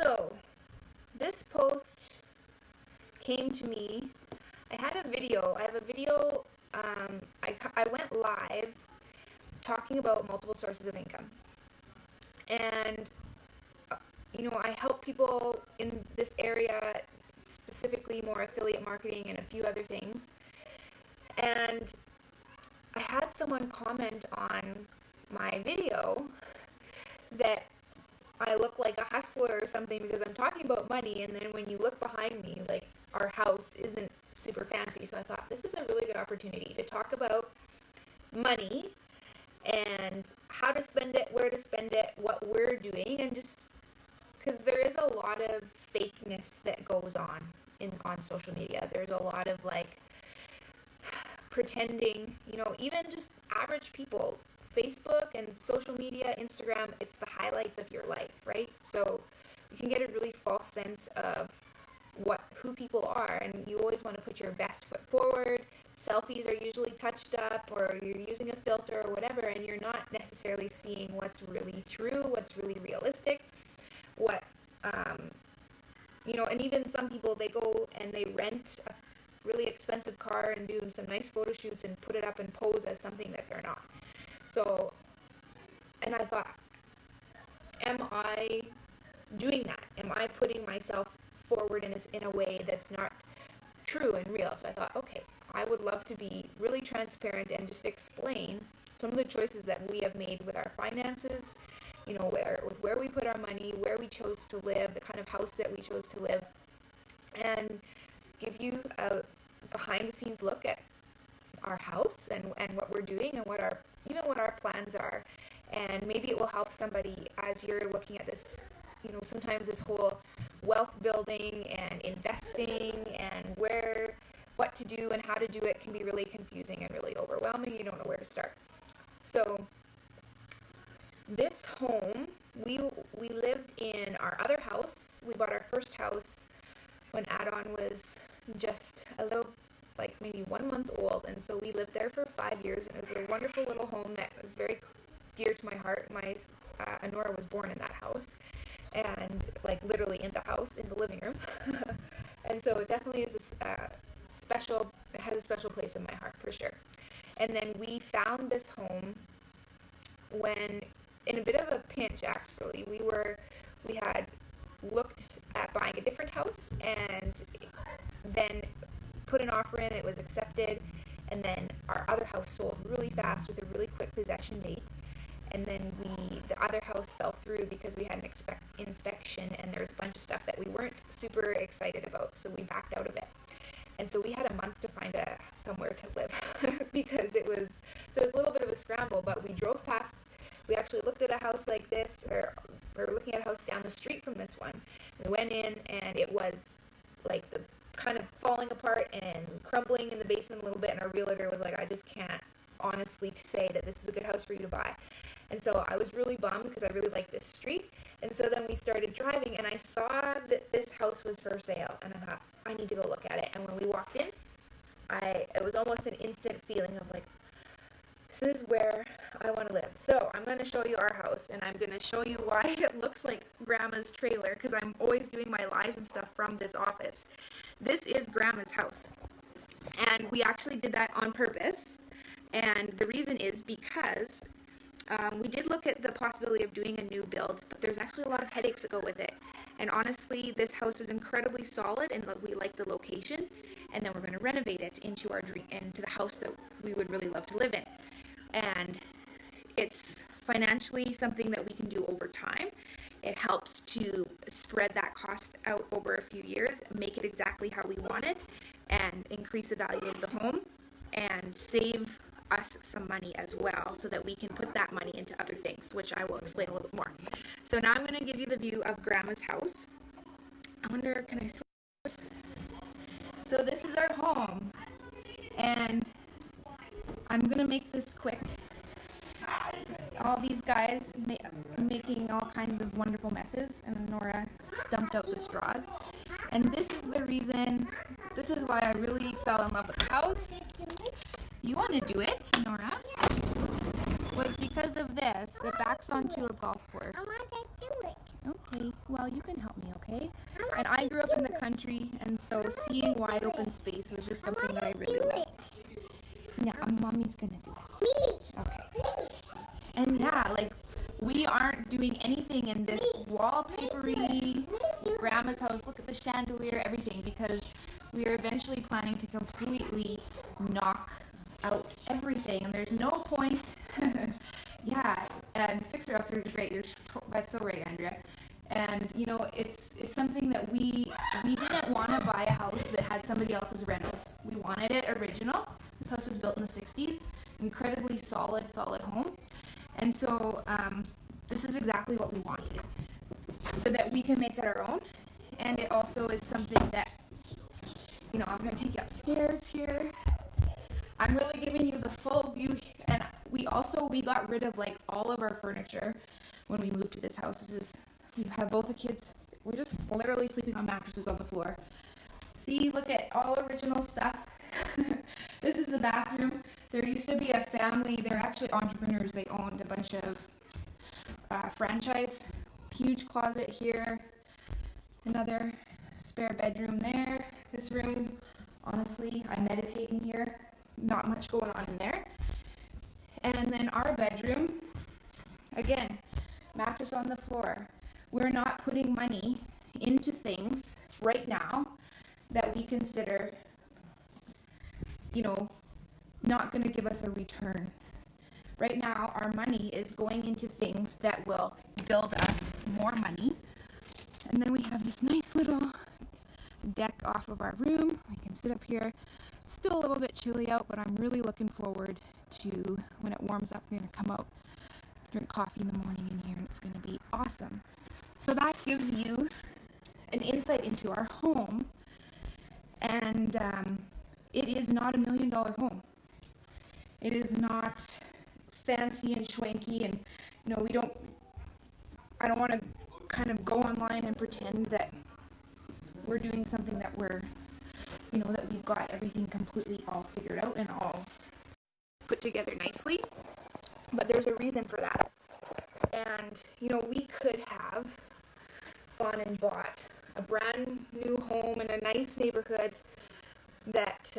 So, this post came to me. I have a video. I went live talking about multiple sources of income. And, I help people in this area, specifically more affiliate marketing and a few other things. And I had someone comment on my video that I look like a hustler or something because I'm talking about money, and then when you look behind me, like, our house isn't super fancy. So I thought this is a really good opportunity to talk about money and how to spend it, where to spend it, what we're doing, and just because there is a lot of fakeness that goes on social media. There's a lot of pretending, even just average people. Facebook and social media, Instagram, it's the highlights of your life, right? So you can get a really false sense of who people are, and you always want to put your best foot forward. Selfies are usually touched up, or you're using a filter or whatever, and you're not necessarily seeing what's really true, what's really realistic, and even some people, they go and they rent a really expensive car and do some nice photo shoots and put it up and pose as something that they're not. So, and I thought, am I doing that? Am I putting myself forward in a way that's not true and real? So I thought, okay, I would love to be really transparent and just explain some of the choices that we have made with our finances, with where we put our money, where we chose to live, the kind of house that we chose to live, and give you a behind-the-scenes look at our house and what we're doing and what our plans are. And maybe it will help somebody as you're looking at this. Sometimes this whole wealth building and investing and what to do and how to do it can be really confusing and really overwhelming. You don't know where to start. So this home, we lived in our other house. We bought our first house when Adon was just a little, maybe 1 month old, and so we lived there for 5 years, and it was a wonderful little home that was very dear to my heart. My Honora was born in that house, and literally in the house, in the living room. And so it definitely is it has a special place in my heart for sure. And then we found this home when, in a bit of a pinch actually. We had looked at buying a different house and then put an offer in. It was accepted, and then our other house sold really fast with a really quick possession date. And then the other house fell through because we had an inspection, and there was a bunch of stuff that we weren't super excited about, so we backed out of it. And so we had a month to find somewhere to live because it was a little bit of a scramble. But we drove past. We actually looked at a house like this, or we were looking at a house down the street from this one. We went in, and it was the kind of falling apart and crumbling in the basement a little bit, and our realtor was like, I just can't honestly say that this is a good house for you to buy. And so I was really bummed because I really liked this street. And so then we started driving, and I saw that this house was for sale, and I thought, I need to go look at it. And when we walked in, it was almost an instant feeling of this is where I want to live. So I'm going to show you our house, and I'm going to show you why it looks like Grandma's trailer, because I'm always doing my lives and stuff from this office. This is Grandma's house, and we actually did that on purpose. And the reason is because we did look at the possibility of doing a new build, but there's actually a lot of headaches that go with it. And honestly, this house was incredibly solid, and we like the location. And then we're going to renovate it into the house that we would really love to live in. And it's financially something that we can do over time. It helps to spread that cost out over a few years, make it exactly how we want it, and increase the value of the home, and save us some money as well, so that we can put that money into other things, which I will explain a little bit more. So now I'm going to give you the view of Grandma's house. I wonder, can I switch? So this is our home, and I'm going to make this quick. All these guys making all kinds of wonderful messes, and Nora dumped out the straws. And this is why I really fell in love with the house. You want to do it, Nora? Was because of this. It backs onto a golf course. I want to do it. Okay, well, you can help me, okay? And I grew up in the country, and so seeing wide open space was just something that I really liked. Yeah, mommy's gonna do it. Okay. And yeah, like, we aren't doing anything in this wallpapery grandma's house. Look at the chandelier, everything, because we are eventually planning to completely knock out everything, and there's no point. Yeah, and fixer uppers is great. That's so right, Andrea. And you know, it's something that we didn't want to buy a house that had somebody else's rentals. We wanted it original. This house was built in the 60s, incredibly solid home. And so this is exactly what we wanted, so that we can make it our own. And it also is something that, you know, I'm going to take you upstairs here. I'm really giving you the full view. And we got rid of like all of our furniture when we moved to this house. We have both the kids. We're just literally sleeping on mattresses on the floor. See, look at all original stuff. This is the bathroom. There used to be a family, they're actually entrepreneurs. They owned a bunch of franchise. Huge closet here. Another spare bedroom there. This room, honestly, I meditate in here. Not much going on in there. And then our bedroom, again, mattress on the floor. We're not putting money into things right now that we consider, you know, not going to give us a return. Right now, our money is going into things that will build us more money. And then we have this nice little deck off of our room. I can sit up here. It's still a little bit chilly out, but I'm really looking forward to when it warms up. I'm going to come out, drink coffee in the morning in here, and it's going to be awesome. So that gives you an insight into our home. And it is not $1 million home. It is not fancy and schwanky, and you know, I don't want to kind of go online and pretend that we're doing something that that we've got everything completely all figured out and all put together nicely. But there's a reason for that. And, you know, we could have gone and bought a brand new home in a nice neighborhood that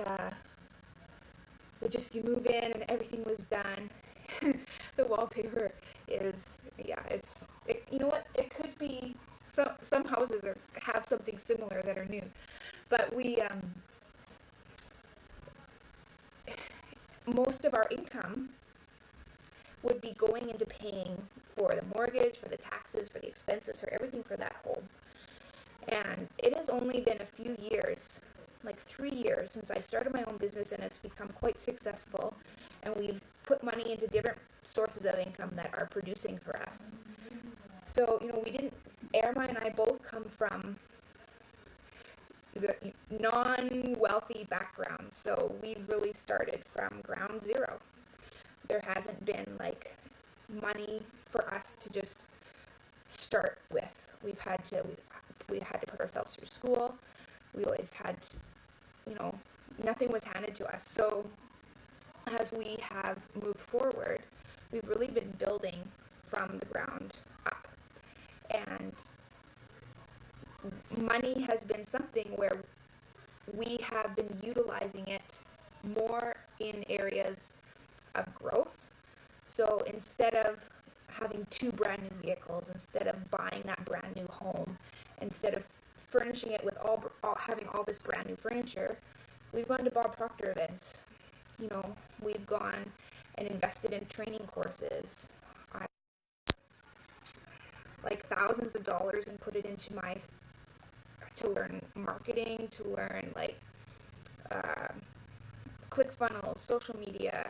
you move in and everything was done. The wallpaper is, you know what, it could be, some houses have something similar that are new, but most of our income would be going into paying for the mortgage, for the taxes, for the expenses, for everything for that home. And it has only been a few years, like 3 years, since I started my own business, and it's become quite successful. And we've put money into different sources of income that are producing for us. So, you know, Erma and I both come from the non-wealthy backgrounds. So we've really started from ground zero. There hasn't been like money for us to just start with. We had to put ourselves through school. We always had, you know, nothing was handed to us. So as we have moved forward, we've really been building from the ground up. And money has been something where we have been utilizing it more in areas of growth. So instead of having 2 brand new vehicles, instead of buying that brand new home, instead of furnishing it with having all this brand new furniture, we've gone to Bob Proctor events. You know, we've gone and invested in training courses. I like thousands of dollars and put it into to learn marketing, to learn like ClickFunnels, social media,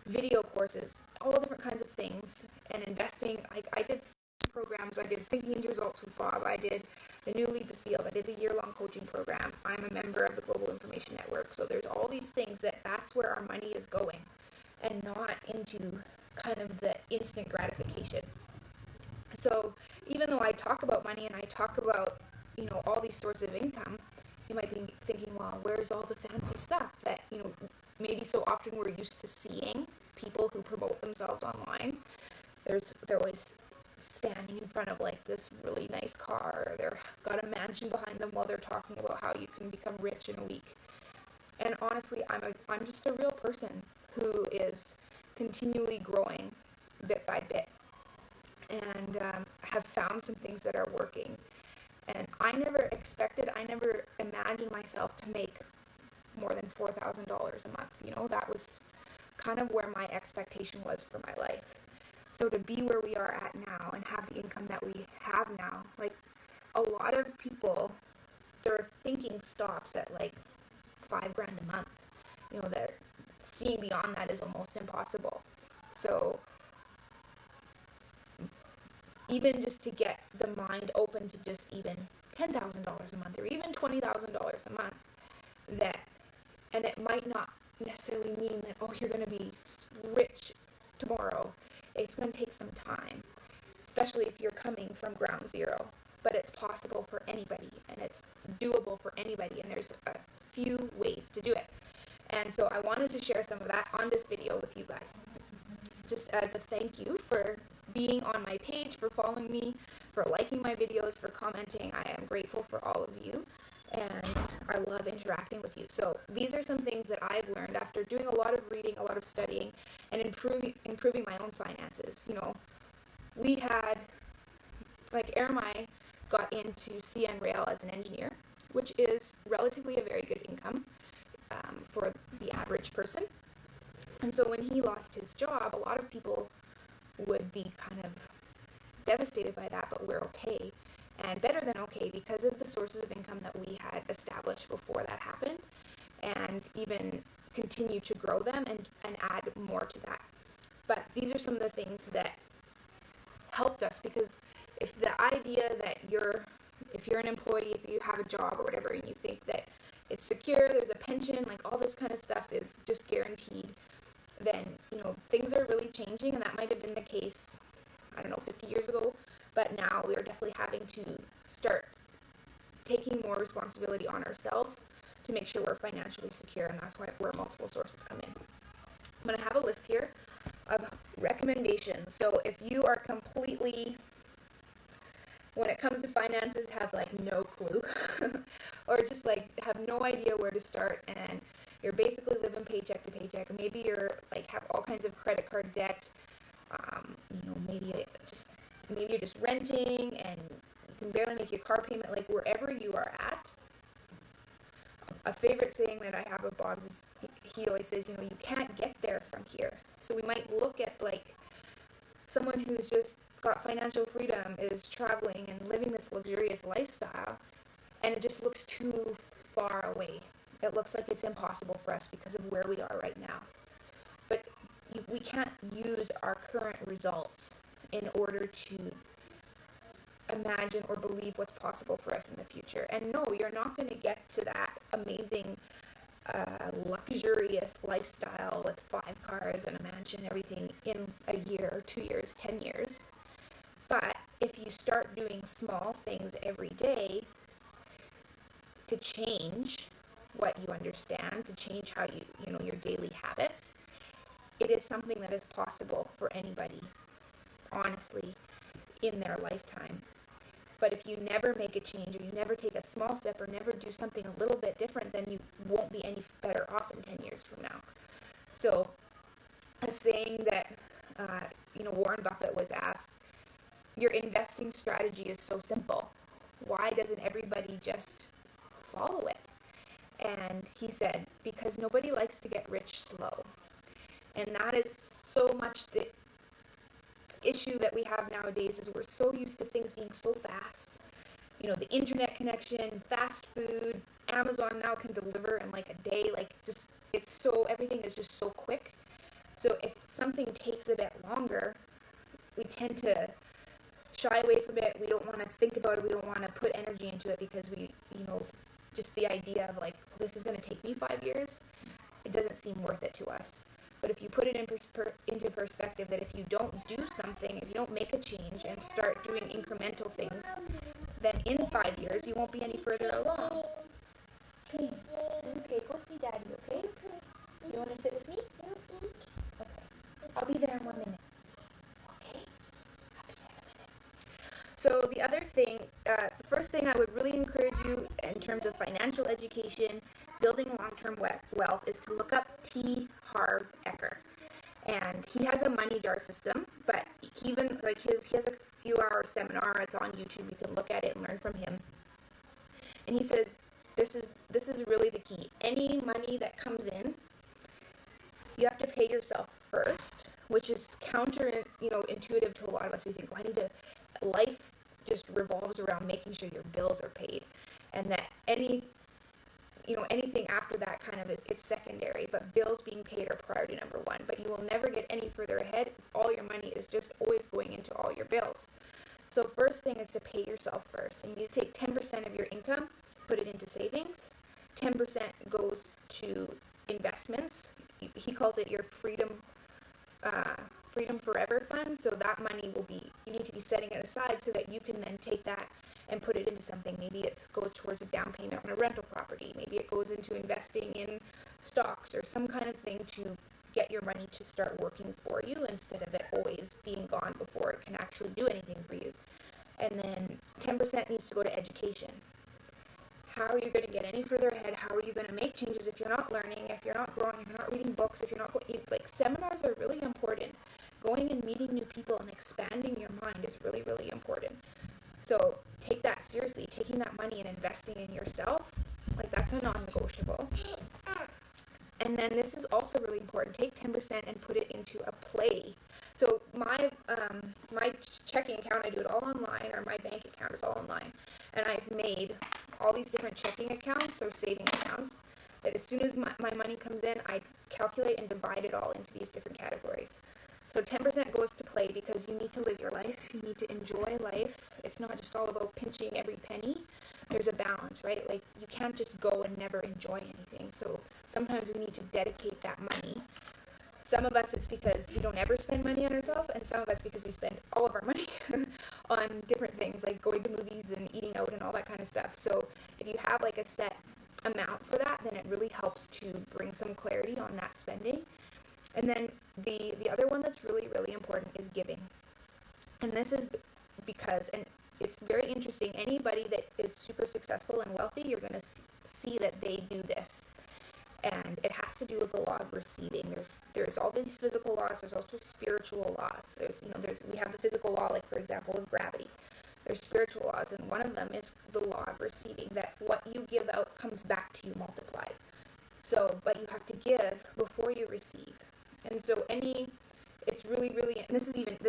video courses, all different kinds of things, and investing. I did programs. I did Thinking into Results with Bob. I did the New Lead the Field. I did the year-long coaching program. I'm a member of the Global Information Network. So there's all these things that's where our money is going, and not into kind of the instant gratification. So even though I talk about money and I talk about, you know, all these sources of income, you might be thinking, well, where's all the fancy stuff that, you know, maybe so often we're used to seeing people who promote themselves online. They're always standing in front of like this really nice car, or they're got a mansion behind them while they're talking about how you can become rich in a week. And honestly, I'm just a real person who is continually growing bit by bit, and have found some things that are working. And I never imagined myself to make more than $4,000 a month. You know, that was kind of where my expectation was for my life. So to be where we are at now and have the income that we have now, like a lot of people, their thinking stops at like $5,000 a month. You know, that seeing beyond that is almost impossible. So even just to get the mind open to just even $10,000 a month or even $20,000 a month, and it might not necessarily mean that, oh, you're going to be rich tomorrow. It's going to take some time, especially if you're coming from ground zero. But it's possible for anybody, and it's doable for anybody, and there's a few ways to do it. And so I wanted to share some of that on this video with you guys, just as a thank you for being on my page, for following me, for liking my videos, for commenting. I am grateful for all of you, and I love interacting with you. So these are some things that I've learned after doing a lot of reading, a lot of studying, and improving my own finances. You know, we had, like, Airmy got into CN Rail as an engineer, which is relatively a very good income for the average person. And so when he lost his job, a lot of people would be kind of devastated by that, but we're okay, and better than okay, because of the sources of income that we had established before that happened, and even continue to grow them and add more to that. But these are some of the things that helped us, because if the idea that if you're an employee, if you have a job or whatever, and you think that it's secure, there's a pension, like all this kind of stuff is just guaranteed, then, you know, things are really changing, and that might have been the case, I don't know, 50 years ago, but now we are definitely having to start taking more responsibility on ourselves to make sure we're financially secure, and that's where multiple sources come in. I'm going to have a list here of recommendations. So if you are completely, when it comes to finances, have like no clue or just like have no idea where to start, and you're basically living paycheck to paycheck, and maybe you're like have all kinds of credit card debt, you know, maybe you're just renting and you can barely make your car payment, like wherever you are at. A favorite saying that I have of Bob's is, he always says, you know, you can't get there from here. So we might look at like someone who's just got financial freedom, is traveling and living this luxurious lifestyle, and it just looks too far away. It looks like it's impossible for us because of where we are right now. But we can't use our current results in order to imagine or believe what's possible for us in the future. And no, you're not going to get to that amazing, luxurious lifestyle with 5 cars and a mansion, everything in a year, 2 years, 10 years. But if you start doing small things every day to change what you understand, to change how you know, your daily habits, it is something that is possible for anybody, honestly, in their lifetime. But if you never make a change, or you never take a small step, or never do something a little bit different, then you won't be any better off in 10 years from now. So a saying that, you know, Warren Buffett was asked, your investing strategy is so simple. Why doesn't everybody just follow it? And he said, because nobody likes to get rich slow. And that is so much the issue that we have nowadays, is we're so used to things being so fast. You know, the internet connection, fast food, Amazon now can deliver in like a day, like just, everything is just so quick. So if something takes a bit longer, we tend to shy away from it. We don't want to think about it. We don't want to put energy into it, because we, you know, just the idea of like, well, this is going to take me 5 years, it doesn't seem worth it to us. But if you put it into perspective, that if you don't do something, if you don't make a change and start doing incremental things, then in 5 years you won't be any further along. Okay, go see Daddy, okay? You want to sit with me? Okay. I'll be there in 1 minute. Okay? I'll be there in a minute. So the other thing, the first thing I would really encourage you in terms of financial education, building long-term wealth, is to look up T. Harv Eker. And he has a money jar system, but even like he has a few hour seminar. It's on YouTube. You can look at it and learn from him. And he says this is really the key. Any money that comes in, you have to pay yourself first, which is intuitive to a lot of us. We think, well, life just revolves around making sure your bills are paid, and that anything after that kind of it's secondary, but bills being paid are priority number one. But you will never get any further ahead if all your money is just always going into all your bills. So first thing is to pay yourself first. And you need to take 10% of your income, put it into savings. 10% goes to investments. He calls it your Freedom Forever Fund. So that money you need to be setting it aside so that you can then take that and put it into something. Maybe it goes towards a down payment on a rental property. Maybe it goes into investing in stocks or some kind of thing to get your money to start working for you instead of it always being gone before it can actually do anything for you. And then 10% needs to go to education. How are you going to get any further ahead? How are you going to make changes if you're not learning, if you're not growing, if you're not reading books, if you're not going, seminars are really important. Going and meeting new people and expanding your mind is really, really important. So take that seriously. Taking that money and investing in yourself, that's a non-negotiable. And then this is also really important. Take 10% and put it into a play. So my checking account, I do it all online, or my bank account is all online. And I've made all these different checking accounts or saving accounts that as soon as my money comes in, I calculate and divide it all into these different categories. So 10% goes to play because you need to live your life. You need to enjoy life. It's not just all about pinching every penny. There's a balance, right? You can't just go and never enjoy anything. So sometimes we need to dedicate that money. Some of us, it's because we don't ever spend money on ourselves, and some of us because we spend all of our money on different things, like going to movies and eating out and all that kind of stuff. So if you have a set amount for that, then it really helps to bring some clarity on that spending. And then the other one that's really, really important is giving. And this is because, and it's very interesting, anybody that is super successful and wealthy, you're going to see that they do this. And it has to do with the law of receiving. There's all these physical laws. There's also spiritual laws. We have the physical law, like for example, of gravity. There's spiritual laws, and one of them is the law of receiving, that what you give out comes back to you multiplied. So, but you have to give before you receive. And so it's really, really, and this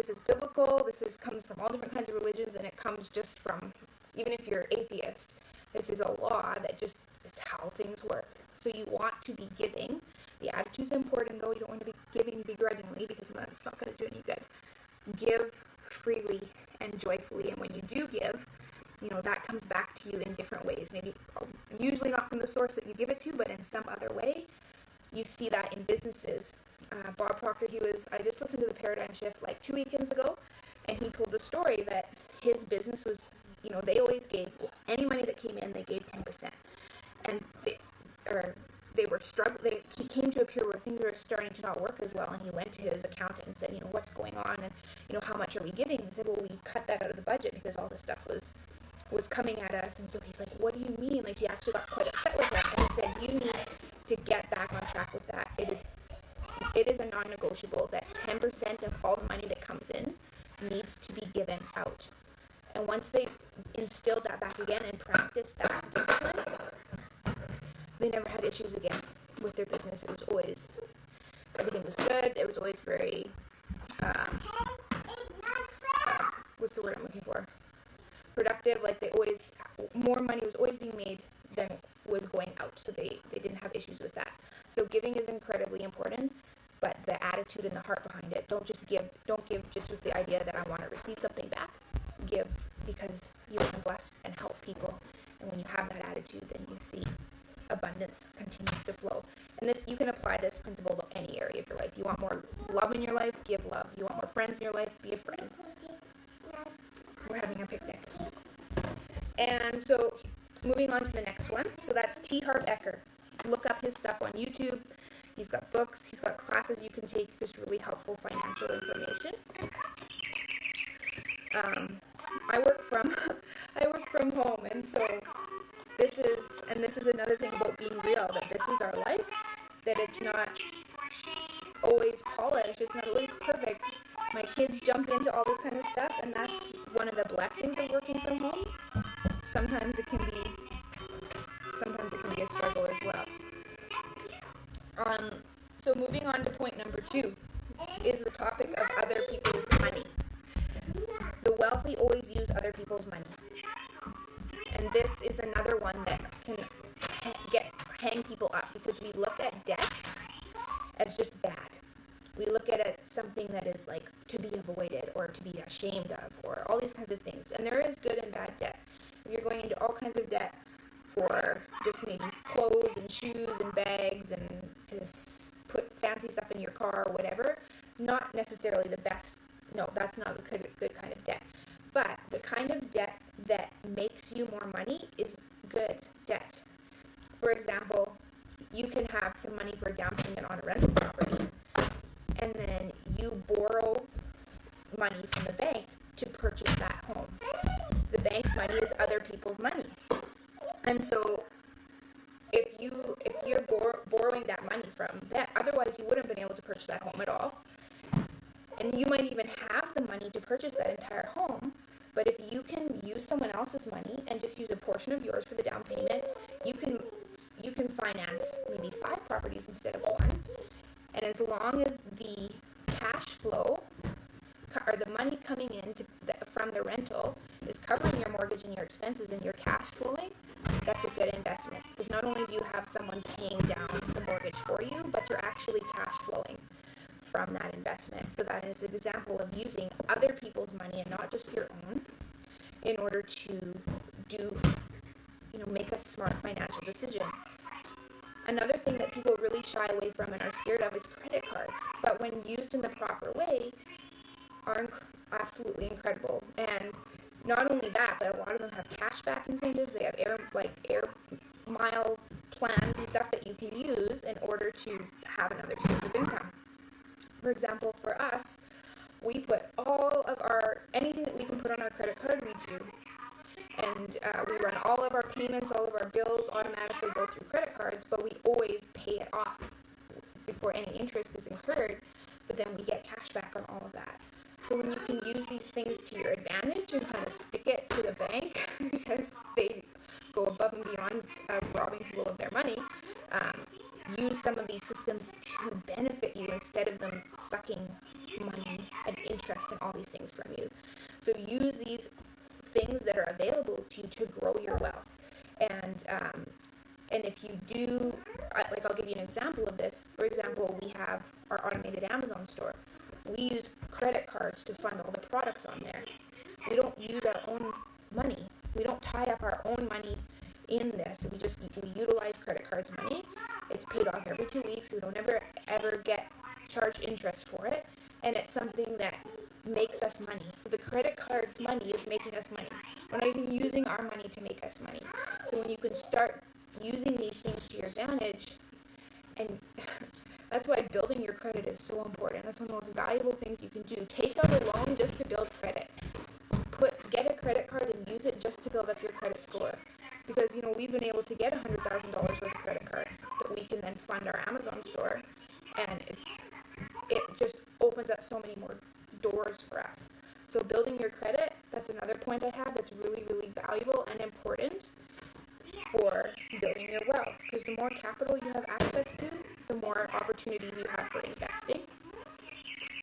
is biblical, comes from all different kinds of religions, and it comes just from, even if you're atheist, this is a law that just is how things work. So you want to be giving. The attitude's important, though. You don't want to be giving begrudgingly, because that's not going to do any good. Give freely and joyfully, and when you do give, that comes back to you in different ways. Maybe, usually not from the source that you give it to, but in some other way. You see that in businesses. Bob Proctor, I just listened to the Paradigm Shift 2 weekends ago, and he told the story that his business was, they always gave, any money that came in, they gave 10%. And they were struggling. He came to a period where things were starting to not work as well, and he went to his accountant and said, what's going on, and how much are we giving? And he said, well, we cut that out of the budget because all this stuff was coming at us. And so he's like, what do you mean? He actually got quite upset with him, and he said, you need to get back on track with that. It is a non-negotiable that 10% of all the money that comes in needs to be given out. And once they instilled that back again and practiced that discipline, they never had issues again with their business. It was always, everything was good. It was always very, what's the word I'm looking for? Productive. More money was always being made than was going out. So they didn't have issues with that. So giving is incredibly important, but the attitude and the heart behind it, don't give just with the idea that I want to receive something back. Give because you want to bless and help people. And when you have that attitude, then you see abundance continues to flow. And you can apply this principle to any area of your life. You want more love in your life, give love. You want more friends in your life, be a friend. We're having a picnic. And so moving on to the next one. So that's T. Harv Eker. Look up his stuff on YouTube. He's got books. He's got classes you can take. Just really helpful financial information. I work from I work from home, and so this is another thing about being real, that this is our life, that it's not always polished, it's not always perfect. My kids jump into all this kind of stuff, and that's one of the blessings of working from home. Sometimes it can be a struggle as well. So moving on to point number 2 is the topic of other people's money. The wealthy always use other people's money. And this is another one that can hang people up, because we look at debt as just bad. We look at it something that is like to be avoided or to be ashamed of, or all these kinds of things. And there is good and bad debt. If you're going into all kinds of debt for just maybe clothes and shoes and bags and to put fancy stuff in your car or whatever, not necessarily the best. No, that's not a good kind of debt. But the kind of debt that makes you more money is good debt. For example, you can have some money for a down payment on a rental property, and then you borrow money from the bank to purchase that home. The bank's money is other people's money. And so if you're borrowing that money from them, otherwise you wouldn't have been able to purchase that home at all. And you might even have the money to purchase that entire home, but if you can use someone else's money and just use a portion of yours for the down payment, you can finance maybe 5 properties instead of 1. And as long as the cash flow or the money coming in from the rental is covering your mortgage and your expenses and your cash flowing, that's a good investment. Because not only do you have someone paying down the mortgage for you, but you're actually cash flowing from that investment. So that is an example of using other people's money and not just your own in order to make a smart financial decision. Another thing that people really shy away from and are scared of is credit cards. But when used in the proper way, are absolutely incredible. And not only that, but a lot of them have cashback incentives. They have air mile plans and stuff that you can use in order to have another source of income. For example, for us, we put anything that we can put on our credit card, we do. And we run all of our payments, all of our bills automatically go through credit cards, but we always pay it off before any interest is incurred, but then we get cash back on all of that. So when you can use these things to your advantage and kind of stick it to the bank because they go above and beyond robbing people of their money, use some of these systems to benefit you instead of them sucking money and interest and all these things from you. So use these things that are available to you to grow your wealth. And if you do, I'll give you an example of this. For example, we have our automated Amazon store. We use credit cards to fund all the products on there. We don't use our own money. We don't tie up our own money in this. We utilize credit cards money. It's paid off every 2 weeks. We don't ever get charged interest for it. And it's something that makes us money. So the credit card's money is making us money. We're not even using our money to make us money. So when you can start using these things to your advantage, and that's why building your credit is so important. That's one of the most valuable things you can do. Take out a loan just to build credit. Get a credit card and use it just to build up your credit score. Because, we've been able to get $100,000 worth of credit cards that we can then fund our Amazon store. And it just opens up so many more doors for us. So building your credit, that's another point I have that's really, really valuable and important for building your wealth. Because the more capital you have access to, the more opportunities you have for investing.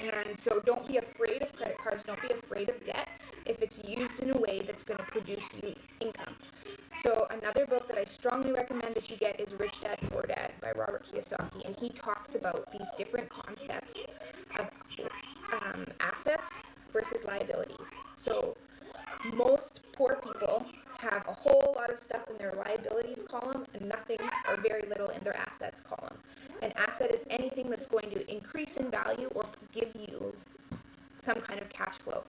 And so don't be afraid of credit cards. Don't be afraid of debt if it's used in a way that's going to produce you income. So another book that I strongly recommend that you get is Rich Dad, Poor Dad by Robert Kiyosaki. And he talks about these different concepts of assets versus liabilities. So most poor people have a whole lot of stuff in their liabilities column and nothing or very little in their assets column. An asset is anything that's going to increase in value or give you some kind of cash flow.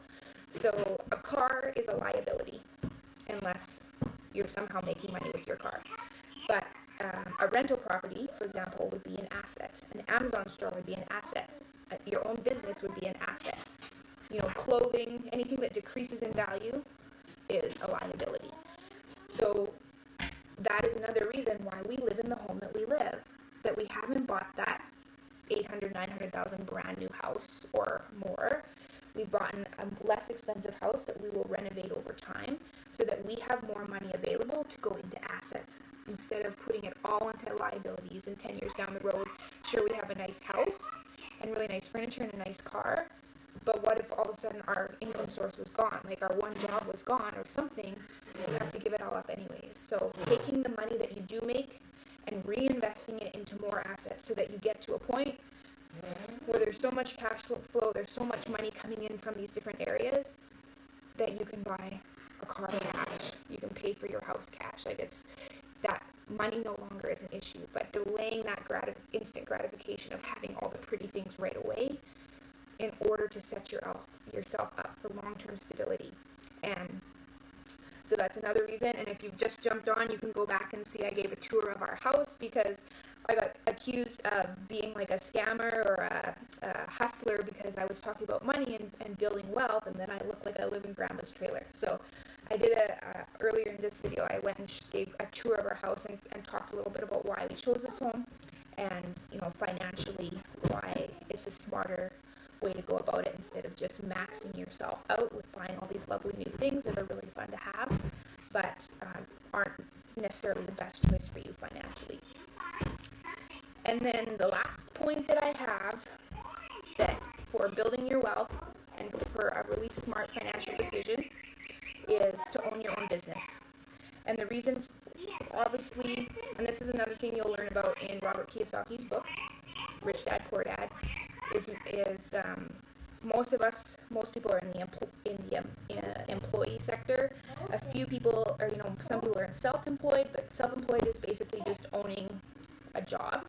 So a car is a liability unless you're somehow making money with your car. But a rental property, for example, would be an asset. An Amazon store would be an asset. Your own business would be an asset. clothing, anything that decreases in value is a liability. So that is another reason why we live in the home that we live, that we haven't bought that 800, 900,000 brand new house or more. We've bought a less expensive house that we will renovate over time so that we have more money available to go into assets instead of putting it all into liabilities. And 10 years down the road, sure, we have a nice house and really nice furniture and a nice car, but what if all of a sudden our income source was gone, like our one job was gone or something? We have to give it all up anyways. So taking the money that you do make and reinvesting it into more assets so that you get to a point where there's so much cash flow, there's so much money coming in from these different areas that you can buy a car cash, you can pay for your house cash. Like, it's that money no longer is an issue, but delaying that instant gratification of having all the pretty things right away in order to set yourself up for long-term stability. And so that's another reason. And if you've just jumped on, you can go back and see I gave a tour of our house because I got accused of being like a scammer or a hustler because I was talking about money and building wealth, and then I look like I live in grandma's trailer. So I did earlier in this video, I went and gave a tour of our house and talked a little bit about why we chose this home and, financially why it's a smarter way to go about it instead of just maxing yourself out with buying all these lovely new things that are really fun to have, but aren't necessarily the best choice for you financially. And then the last point that I have, that for building your wealth and for a really smart financial decision, is to own your own business. And the reason, obviously, and this is another thing you'll learn about in Robert Kiyosaki's book, Rich Dad, Poor Dad, is most people are in the employee sector. A few people are, some people are self-employed, but self-employed is basically just owning a job.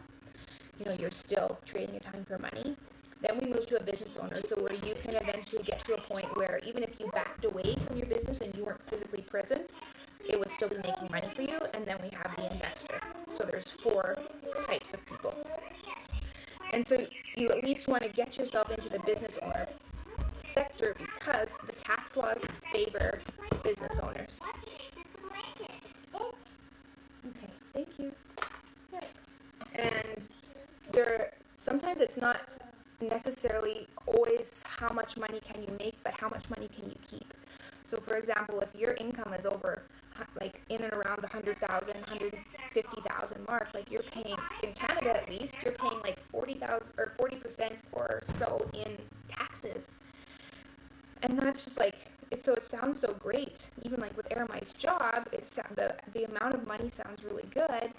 You're still trading your time for money. Then we move to a business owner, so where you can eventually get to a point where even if you backed away from your business and you weren't physically present, it would still be making money for you. And then we have the investor. So there's 4 types of people. And so you at least want to get yourself into the business owner sector because the tax laws favor business owners. Okay, thank you. And sometimes it's not necessarily always how much money can you make, but how much money can you keep. So for example, if your income is over, like in and around the 100,000, 150,000 mark, like you're paying, in Canada at least, you're paying like 40,000 or 40% or so in taxes. And that's just like, it sounds so great. Even like with Aramai's job, the amount of money sounds really good,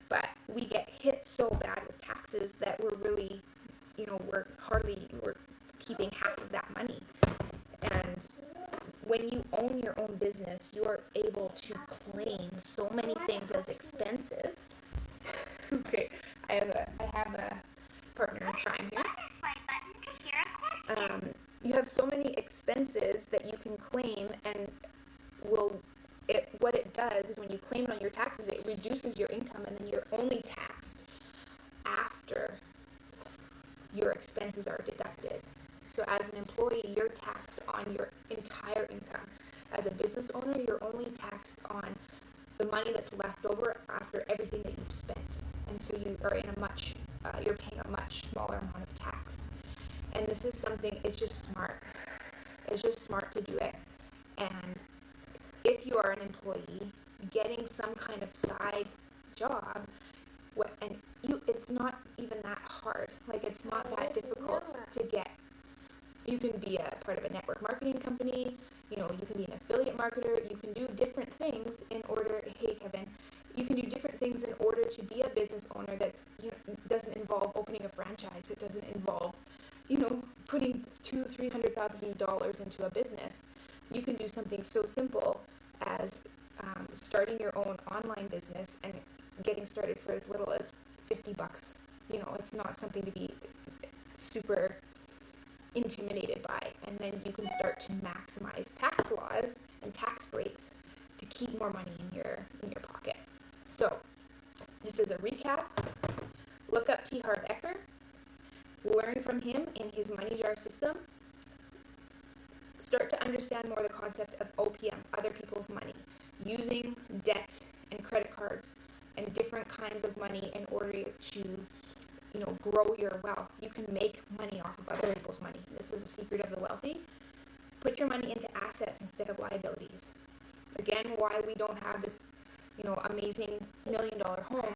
but we get hit so bad with taxes that we're really, we're keeping half of that money. And when you own your own business, you are able to claim so many things as expenses. Okay, I have a partner in crime here. You have so many expenses that you can claim, and what it does is when you claim it on your taxes, it reduces your income, and then you're only taxed after your expenses are deducted. So as an employee, you're taxed on your entire income. As a business owner, you're only taxed on the money that's left over after everything that you've spent. And so you are you're paying a much smaller amount of tax. And this is something, it's just smart. It's just smart to do it. And if you are an employee, getting some kind of side job, it's not even that hard. Like, it's not that difficult to get. You can be a part of a network marketing company, you can be an affiliate marketer, you can do different things in order, hey Kevin, you can do different things in order to be a business owner that doesn't involve opening a franchise, it doesn't involve, putting $200,000-$300,000 into a business. You can do something so simple as starting your own online business and getting started for as little as $50. It's not something to be super intimidated by, and then you can start to maximize tax laws and tax breaks to keep more money in your pocket. So this is a recap. Look up T. Harv Eker, learn from him in his money jar system, start to understand more the concept of OPM, other people's money, using debt and credit cards and different kinds of money in order to, grow your wealth. You can make money off of other people's money. This is a secret of the wealthy. Put your money into assets instead of liabilities. Again, why we don't have this, amazing $1 million home.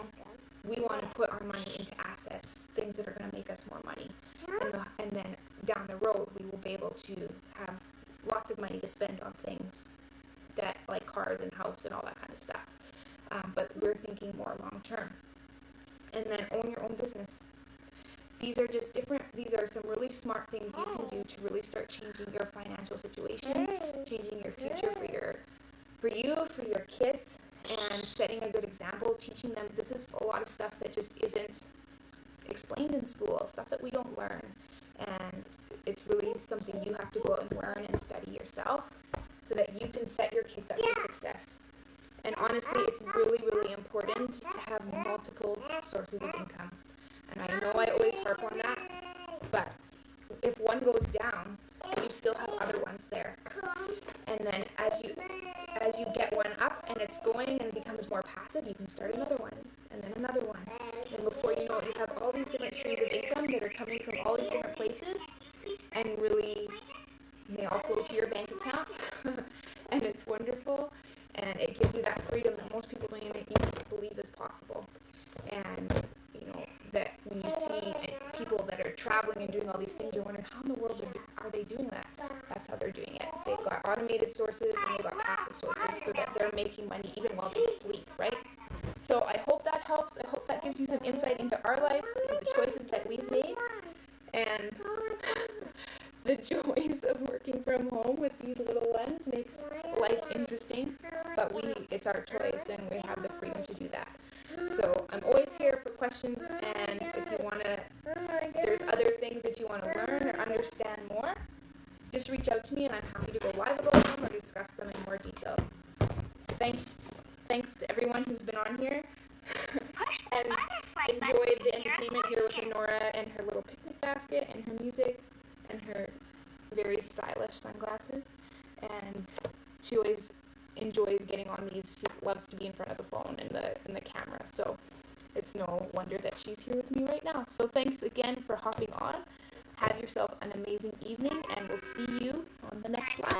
We want to put our money into assets, things that are going to make us more money. And then down the road, we will be able to have lots of money to spend on things that, like cars and house and all that kind of stuff. But we're thinking more long term. And then own your own business. These are some really smart things you can do to really start changing your financial situation, changing your future for your kids, and setting a good example, teaching them. This is a lot of stuff that just isn't explained in school, stuff that we don't learn. And it's really something you have to go out and learn and study yourself so that you can set your kids up for success. And honestly, it's really, really important to have multiple sources of income. And I know I always harp on that, but if one goes down, you still have other ones there. And then as you get one up and it's going and it becomes more passive, you can start another one, and then another one. And before you know it, you have all these different streams of income that are coming from all these different places, and really, they all flow to your bank account. And it's wonderful, and it gives you that freedom that most people don't even believe is possible. And that when you see people that are traveling and doing all these things, you're wondering how in the world are they doing that? That's how they're doing it. They've got automated sources and they've got passive sources so that they're making money even while they sleep, right? So I hope that helps. I hope that gives you some insight into our life and the choices that we've made, and the joys of working from home with these little ones makes life interesting, but it's our choice and we have the freedom to do that. So I'm always here for questions, and if there's other things that you want to learn or understand more, just reach out to me and I'm happy to go live about them or discuss them in more detail. So thanks to everyone who's been on here and enjoyed the entertainment here with Nora and her little picnic basket and her music and her very stylish sunglasses. And she always enjoys getting on these. She loves to be in front of the phone and the camera, so it's no wonder that she's here with me right now. So thanks again for hopping on. Have yourself an amazing evening, and we'll see you on the next live.